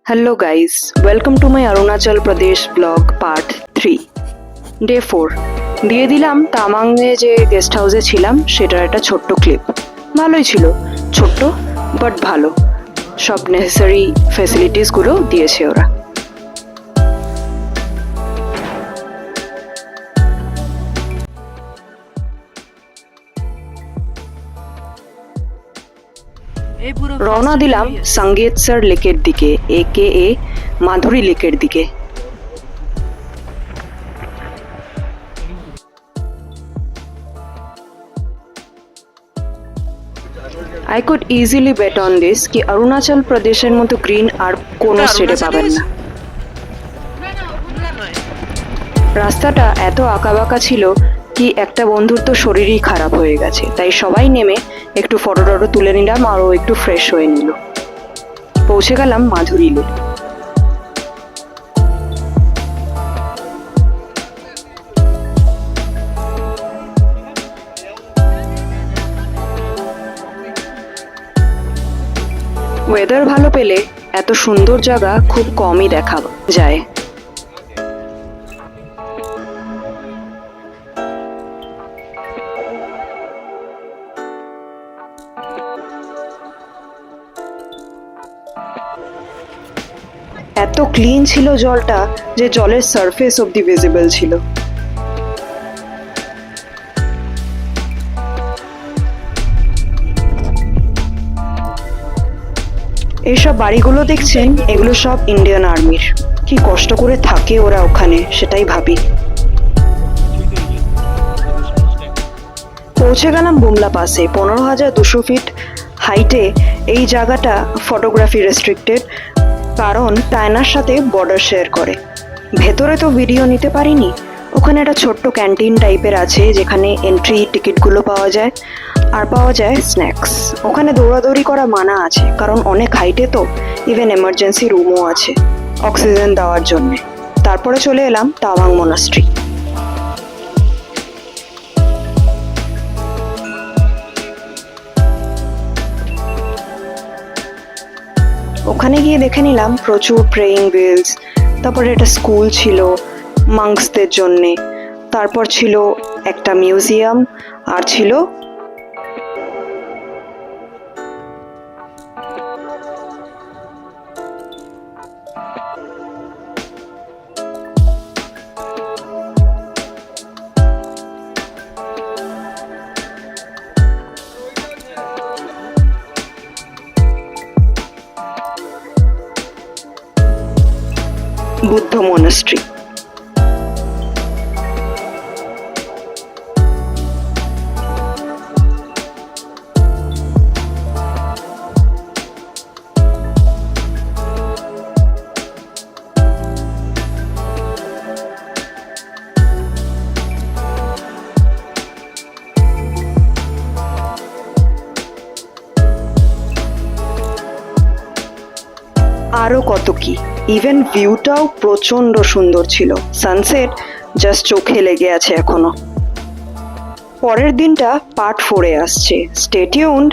Hello guys, welcome to my Arunachal Pradesh vlog part 3. Day 4. দিয়ে দিলাম তামাংয়ে যে guest হাউসে ছিলাম সেটার একটা ছোট্ট ক্লিপ। ভালোই ছিল, ছোট্ট বাট ভালো। সব নেসেসারি ফ্যাসিলিটিসগুলো দিয়েছে ওরা। রওনা দিলাম সঙ্গীতসর লেকের দিকে, AKA মাধুরী লেকের দিকে। I could easily bet on this कि अरुणाचल प्रदेशের মতো গ্রিন আর কোনো স্টেটে পাবেন না। রাস্তাটা এত আঁকাবাঁকা ছিল কি একটা বন্ধুর তো শরীরই খারাপ হয়ে গেছে, তাই সবাই নেমে একটু ফটো তুলে নিলাম আর ও একটু ফ্রেশ হয়ে নিল। পৌঁছে গেলাম মাধুরী লেক। ওয়েদার ভালো পেলে এত সুন্দর জায়গা খুব কমই দেখা যায়। এত ক্লিন ছিল জলটা যে জলের সারফেস অবধি ভিজিবল ছিল। এইসব বাড়িগুলো দেখছেন, এগুলো সব ইন্ডিয়ান আর্মির। কি কষ্ট করে থাকে ওরা ওখানে, সেটাই ভাবি। পৌঁছে গেলাম বুমলা পাসে। 15,200 ফিট হাইটে এই জায়গাটা ফটোগ্রাফি রেস্ট্রিক্টেড, কারণ চায়নার সাথে বর্ডার শেয়ার করে। ভেতরে তো ভিডিও নিতে পারিনি। ওখানে একটা ছোট্ট ক্যান্টিন টাইপের আছে যেখানে এন্ট্রি টিকিটগুলো পাওয়া যায় আর পাওয়া যায় স্ন্যাক্স। ওখানে দৌড়াদৌড়ি করা মানা আছে, কারণ অনেক হাইটে তো। ইভেন এমার্জেন্সি রুমও আছে অক্সিজেন দেওয়ার জন্য। তারপরে চলে এলাম তাওয়াং মনাস্ট্রি। ওখানে গিয়ে দেখে নিলাম প্রচুর প্রেয়িং হুইলস। তারপরে একটা স্কুল ছিল মাংসদের জন্যে। তারপর ছিল একটা মিউজিয়াম আর ছিল বুদ্ধ মনাস্ট্রি। আরো কত কি, ইভেন ভিউটাও প্রচন্ড সুন্দর ছিল। সানসেট জাস্ট চোখে লেগে আছে এখনো। পরের দিনটা পার্ট 4-এ আসছে। Stay tuned.